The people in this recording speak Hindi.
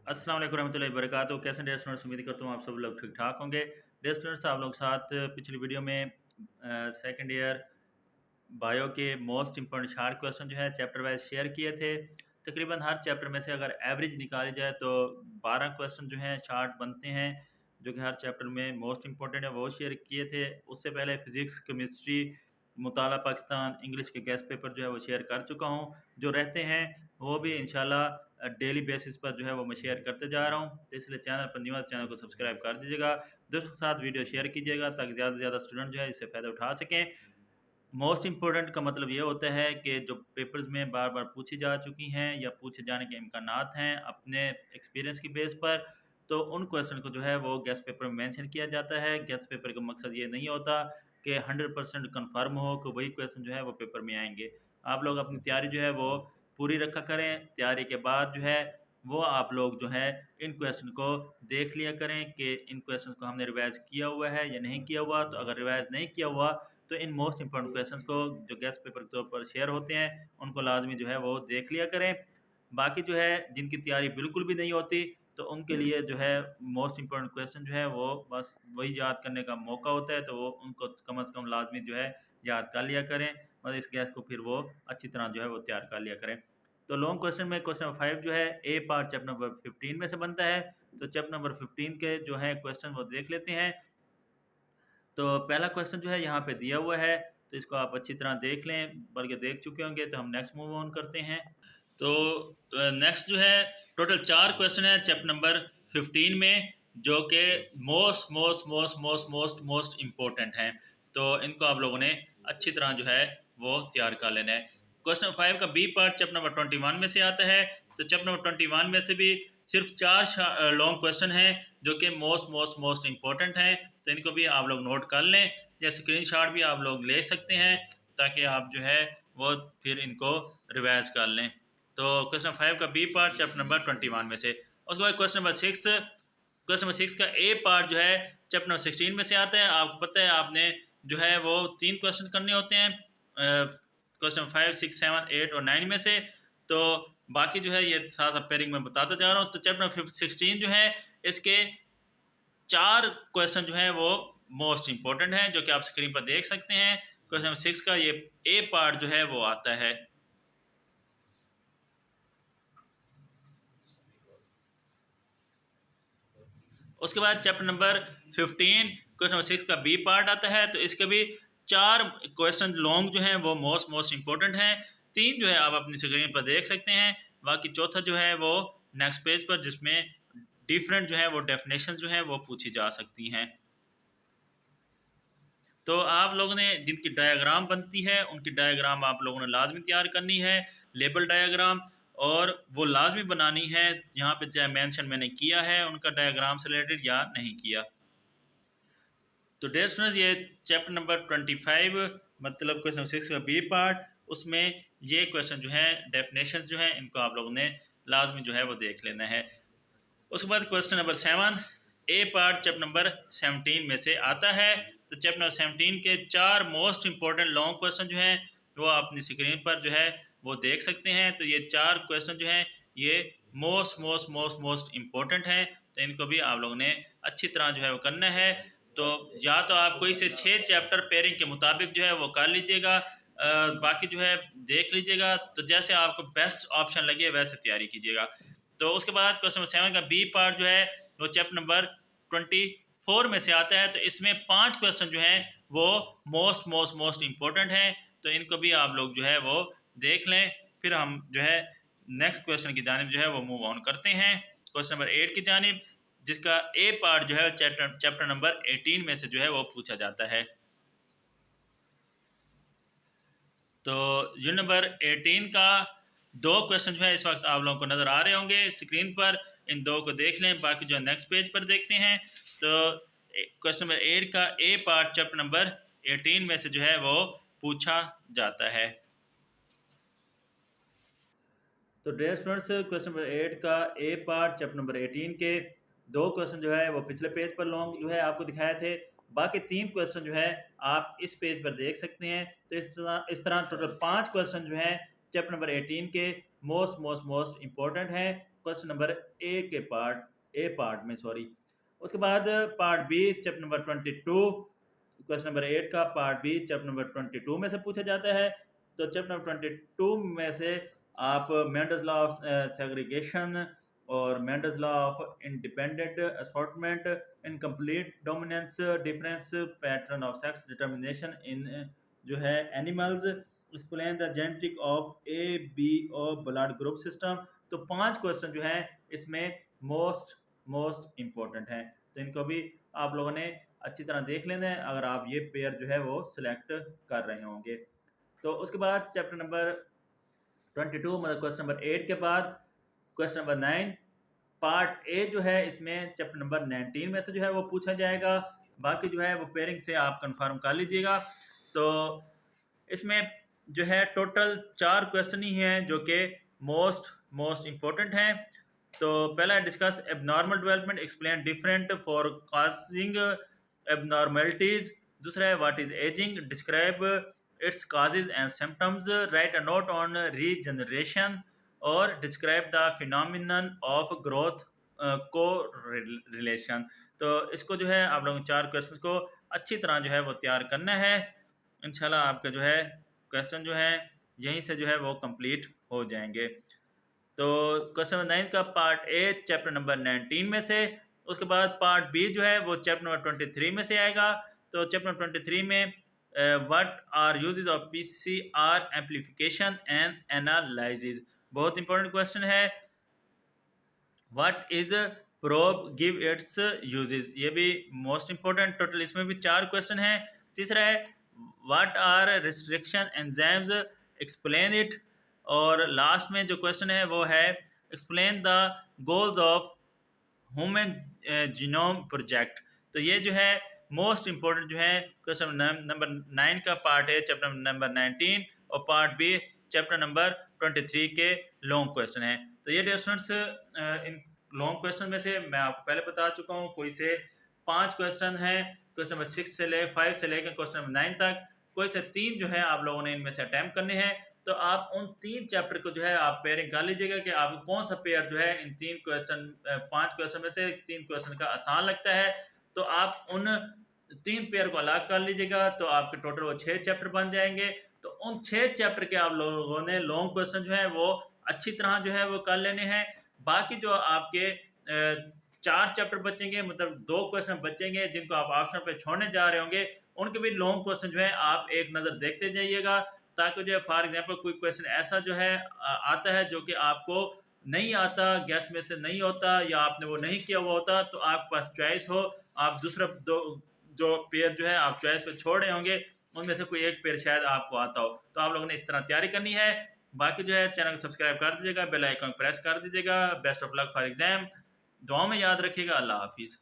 अस्सलाम वालेकुम रहमतुल्लाहि वबरकातुहू। कैसे हैं डियर स्टूडेंट्स? उम्मीद करता हूँ आप सब लोग ठीक ठाक होंगे। डियर स्टूडेंट्स, आप लोग के साथ पिछली वीडियो में सेकंड ईयर बायो के मोस्ट इंपॉर्टेंट शार्ट क्वेश्चन जो है चैप्टर वाइज शेयर किए थे। तकरीबन हर चैप्टर में से अगर एवरेज निकाली जाए तो 12 क्वेश्चन जो हैं शार्ट बनते हैं, जो कि हर चैप्टर में मोस्ट इंपॉर्टेंट है वो शेयर किए थे। उससे पहले फिजिक्स, केमिस्ट्री, मुताला पाकिस्तान, इंग्लिश के गेस्ट पेपर जो है वो शेयर कर चुका हूँ। जो रहते हैं वो भी इंशाल्लाह डेली बेसिस पर जो है वो मैं शेयर करते जा रहा हूँ। तो इसलिए चैनल पर न्यू है, चैनल को सब्सक्राइब कर दीजिएगा, दोस्तों के साथ वीडियो शेयर कीजिएगा ताकि ज़्यादा से ज़्यादा स्टूडेंट जो है इससे फ़ायदा उठा सकें। मोस्ट इम्पोर्टेंट का मतलब ये होता है कि जो पेपर्स में बार-बार पूछी जा चुकी हैं या पूछे जाने के इम्कानात हैं अपने एक्सपीरियंस की बेस पर, तो उन क्वेश्चन को जो है वो गेस्ट पेपर में मेंशन किया जाता है। गेस्ट पेपर का मकसद ये नहीं होता कि 100% कन्फर्म हो कि वही क्वेश्चन जो है वो पेपर में आएँगे। आप लोग अपनी तैयारी जो है वो पूरी रखा करें। तैयारी के बाद जो है वो आप लोग जो है इन क्वेश्चन को देख लिया करें कि इन क्वेश्चन को हमने रिवाइज़ किया हुआ है या नहीं किया हुआ। तो अगर रिवाइज़ नहीं किया हुआ तो इन मोस्ट इम्पोर्टेंट क्वेश्चंस को जो गेस्ट पेपर के तौर पर शेयर होते हैं, उनको लाज़मी जो है वो देख लिया करें। बाकी जो है जिनकी तैयारी बिल्कुल भी नहीं होती, तो उनके लिए जो है मोस्ट इम्पोर्टेंट क्वेश्चन जो है वो बस वही याद करने का मौका होता है, तो वो उनको कम से कम लाज़मी जो है याद कर लिया करें और इस गैस को फिर वो अच्छी तरह जो है वो तैयार कर लिया करें। तो लॉन्ग क्वेश्चन में क्वेश्चन नंबर 5 जो है ए पार्ट चैप्टर नंबर 15 में से बनता है। तो चैप्टर नंबर 15 के जो है क्वेश्चन वो देख लेते हैं। तो पहला क्वेश्चन जो है यहाँ पे दिया हुआ है, तो इसको आप अच्छी तरह देख लें, बल्कि देख चुके होंगे। तो हम नेक्स्ट मूव ऑन करते हैं। तो नेक्स्ट जो है टोटल 4 क्वेश्चन है चैप्टर नंबर 15 में, जो कि most most most most most most important हैं। तो इनको आप लोगों ने अच्छी तरह जो है वो तैयार कर लेना है। क्वेश्चन 5 का बी पार्ट चैप्टर नंबर 21 में से आता है। तो चैप्टर नंबर 21 में से भी सिर्फ 4 लॉन्ग क्वेश्चन हैं जो कि मोस्ट मोस्ट मोस्ट इम्पोर्टेंट हैं। तो इनको भी आप लोग नोट कर लें या स्क्रीनशॉट भी आप लोग ले सकते हैं ताकि आप जो है वो फिर इनको रिवाइज कर लें। तो क्वेश्चन 5 का बी पार्ट चैप्टर नंबर 21 में से। उसके बाद क्वेश्चन नंबर 6 का ए पार्ट जो है चैप्टर नंबर 16 में से आता है। आपको पता है आपने जो है वो 3 क्वेश्चन करने होते हैं क्वेश्चन 5, 6, 7, 8 और 9 में से। तो बाकी जो है ये साथ साथ पेयरिंग में बताता जा रहा हूँ। तो चैप्टर नंबर 16 जो है इसके 4 क्वेश्चन जो हैं वो मोस्ट इम्पोर्टेंट हैं, जो कि आप स्क्रीन पर देख सकते हैं। क्वेश्चन नंबर 6 का ये ए पार्ट जो है वो आता है। उसके बाद चैप्टर नंबर 15 क्वेश्चन नंबर 6 का बी पार्ट आता है। तो इसके भी 4 क्वेश्चन लॉन्ग जो हैं वो मोस्ट मोस्ट इम्पोर्टेंट हैं। 3 जो है आप अपनी स्क्रीन पर देख सकते हैं। बाकी चौथा जो है वो नेक्स्ट पेज पर, जिसमें डिफरेंट जो है वो डेफिनेशन जो है वो पूछी जा सकती हैं। तो आप लोगों ने जिनकी डायग्राम बनती है उनकी डायग्राम आप लोगों ने लाजमी तैयार करनी है, लेबल डायग्राम, और वो लाजमी बनानी है। यहाँ पे चाहे मेंशन मैंने किया है उनका डायग्राम से रिलेटेड या नहीं किया। तो डियर स्टूडेंट्स, ये चैप्टर नंबर 25 मतलब क्वेश्चन नंबर 6 का बी पार्ट, उसमें ये क्वेश्चन जो है डेफिनेशन जो है इनको आप लोगों ने लाजमी जो है वो देख लेना है। उसके बाद क्वेश्चन नंबर 7 ए पार्ट चैप्टर नंबर 17 में से आता है। तो चैप्टर नंबर 17 के 4 मोस्ट इंपॉर्टेंट लॉन्ग क्वेश्चन जो हैं वो आप अपनी स्क्रीन पर जो है वो देख सकते हैं। तो ये 4 क्वेश्चन जो हैं ये most most most most important हैं। तो इनको भी आप लोगों ने अच्छी तरह जो है वो करना है। तो या तो आप कोई से 6 चैप्टर पेयरिंग के मुताबिक जो है वो कर लीजिएगा, बाकी जो है देख लीजिएगा। तो जैसे आपको बेस्ट ऑप्शन लगे वैसे तैयारी कीजिएगा। तो उसके बाद क्वेश्चन नंबर 7 का बी पार्ट जो है वो चैप्टर नंबर 24 में से आता है। तो इसमें 5 क्वेश्चन जो हैं वो मोस्ट मोस्ट मोस्ट इम्पोर्टेंट हैं। तो इनको भी आप लोग जो है वो देख लें। फिर हम जो है नेक्स्ट क्वेश्चन की जानिब जो है वो मूव ऑन करते हैं, क्वेश्चन नंबर 8 की जानिब, जिसका ए पार्ट जो है चैप्टर नंबर 18 में से जो है वो पूछा जाता है। तो यूनिट नंबर 18 का 2 क्वेश्चन जो है इस वक्त आप लोगों को नज़र आ रहे होंगे स्क्रीन पर। इन 2 को देख लें, बाकी जो नेक्स्ट पेज पर देखते हैं। तो क्वेश्चन नंबर 8 का ए पार्ट चैप्टर नंबर 18 में से जो है वो पूछा जाता है। तो डियर स्टूडेंट्स, क्वेश्चन नंबर 8 का ए पार्ट चैप्टर नंबर 18 के 2 क्वेश्चन जो है वो पिछले पेज पर लॉन्ग जो है आपको दिखाए थे। बाकी 3 क्वेश्चन जो है आप इस पेज पर देख सकते हैं। तो इस तरह टोटल 5 क्वेश्चन जो हैं चैप्टर नंबर 18 के मोस्ट मोस्ट मोस्ट इम्पोर्टेंट हैं। क्वेश्चन नंबर ए पार्ट में सॉरी। उसके बाद part B chapter number 22, question number 8 का पार्ट बी चैप्टर नंबर 22 में से पूछा जाता है। तो चैप्टर नंबर 22 में से आप मेंडल्स लॉ ऑफ सेग्रीगेशन और Mendel's law of independent assortment, incomplete dominance, difference pattern of sex determination in जो है animals, explain the genetic of A B O blood group system. तो 5 क्वेश्चन जो हैं इसमें मोस्ट इम्पोर्टेंट हैं, तो इनको भी आप लोगों ने अच्छी तरह देख लेना है अगर आप ये पेयर जो है वो सिलेक्ट कर रहे होंगे। तो उसके बाद चैप्टर नंबर 22 मतलब क्वेश्चन नंबर 8 के बाद क्वेश्चन नंबर 9 पार्ट ए जो है इसमें चैप्टर नंबर 19 में से जो है वो पूछा जाएगा। बाकी जो है वो पेयरिंग से आप कंफर्म कर लीजिएगा। तो इसमें जो है टोटल 4 क्वेश्चन ही हैं जो कि मोस्ट इम्पोर्टेंट हैं। तो पहला discuss abnormal development, explain different for causing abnormalities. दूसरा है what is ageing, describe its causes and symptoms, write a note on regeneration और describe the phenomenon of growth को रिलेशन। तो इसको जो है आप लोगों 4 क्वेश्चन को अच्छी तरह जो है वो तैयार करना है। इंशाल्लाह आपका जो है क्वेश्चन जो है यहीं से जो है वो कंप्लीट हो जाएंगे। तो क्वेश्चन नंबर 9 का पार्ट ए चैप्टर नंबर 19 में से, उसके बाद पार्ट बी जो है वो चैप्टर नंबर 23 में से आएगा। तो चैप्टर नंबर 23 में what are uses of PCR amplification and analysis, बहुत इंपॉर्टेंट क्वेश्चन है। What is probe, give its uses, ये भी मोस्ट इंपॉर्टेंट। टोटल इसमें भी 4 क्वेश्चन हैं। तीसरा है what are restriction enzymes, explain it. और लास्ट में जो क्वेश्चन है वो है explain the goals of human genome project. तो ये जो है मोस्ट इंपॉर्टेंट जो है क्वेश्चन नंबर 9 का पार्ट है चैप्टर नंबर 19 और पार्ट बी चैप्टर नंबर 23 के लॉन्ग क्वेश्चन है। तो ये dear students in long question में से मैं आपको पहले बता चुका हूँ कोई से 5 क्वेश्चन हैं, क्वेश्चन नंबर 5 से लेकर क्वेश्चन नंबर 9 तक। कोई से 3 जो है आप लोगों ने इनमें से अटैम्प्ट करने हैं। तो आप उन 3 चैप्टर को जो है आप पेयरिंग कर लीजिएगा कि आपको कौन सा पेयर जो है इन 5 क्वेश्चन में से 3 क्वेश्चन का आसान लगता है। तो आप उन 3 पेयर को अलग कर लीजिएगा, तो आपके टोटल वो 6 चैप्टर बन जाएंगे। तो उन 6 चैप्टर के आप लोगों ने लॉन्ग क्वेश्चन जो है वो अच्छी तरह जो है वो कर लेने हैं। बाकी जो आपके 4 चैप्टर बचेंगे, मतलब 2 क्वेश्चन बचेंगे जिनको आप ऑप्शन पे छोड़ने जा रहे होंगे, उनके भी लॉन्ग क्वेश्चन जो है आप एक नज़र देखते जाइएगा, ताकि जो है फॉर एग्जांपल कोई क्वेश्चन ऐसा जो है आता है जो कि आपको नहीं आता, गैस में से नहीं होता या आपने वो नहीं किया हुआ होता, तो आपके पास चॉइस हो, आप दूसरा जो पेयर जो है आप चॉइस पे छोड़ रहे होंगे उनमें से कोई एक पेयर शायद आपको आता हो। तो आप लोगों ने इस तरह तैयारी करनी है। बाकी जो है चैनल को सब्सक्राइब कर दीजिएगा, बेल आइकन प्रेस कर दीजिएगा। Best of luck for exam, दुआ में याद रखिएगा। अल्लाह हाफिज़।